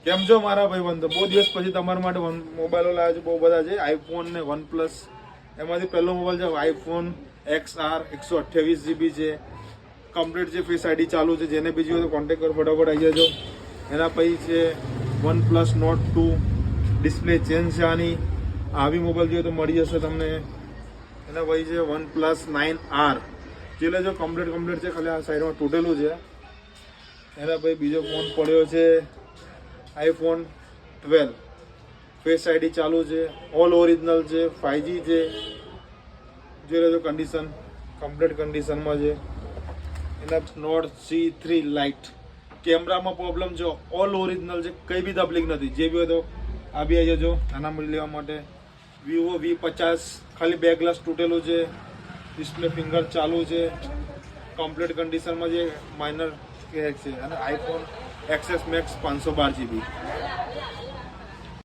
કેમ છો મારા ભાઈબંધો? બહુ દિવસ પછી તમારા માટે મોબાઈલો લાવ્યા છે, બહુ બધા છે, આઈફોન ને વનપ્લસ. એમાંથી પહેલો મોબાઈલ છે આઈફોન XR 128GB છે, કમ્પ્લીટ છે, ફેસ આઈડી ચાલુ છે. જેને બીજી હોય તો કોન્ટેક્ટ કરો, ફટાફટ આવી જજો. એના પછી છે વનપ્લસ નોટ 2, ડિસ્પ્લે ચેન્જ છે આની. આવી મોબાઈલ જોઈએ તો મળી જશે તમને. એના પછી છે વનપ્લસ 9R, જે લેજો કમ્પ્લીટ છે, ખાલી આ સાઈડમાં તૂટેલું છે. એના પછી બીજો ફોન પડ્યો છે આઈફોન 12, ફેસ આઈડી ચાલુ છે, ઓલ ઓરિજિનલ છે, 5G છે. જોઈ લેજો, કન્ડિશન કમ્પ્લીટ કન્ડિશનમાં છે. એના નોટ C3 લાઇટ, કેમેરામાં પ્રોબ્લેમ છે, ઓલ ઓરિજિનલ છે, કંઈ બી તકલીફ નથી. જે બી હોય તો આ બી આવી જજો આના મળી લેવા માટે. વિવો V50, ખાલી બે ગ્લાસ તૂટેલું છે, ડિસ્પ્લે ફિંગર ચાલુ છે, કમ્પ્લીટ કન્ડિશનમાં છે, માઇનર ક્રેક છે. અને આઈફોન XS Max 512GB.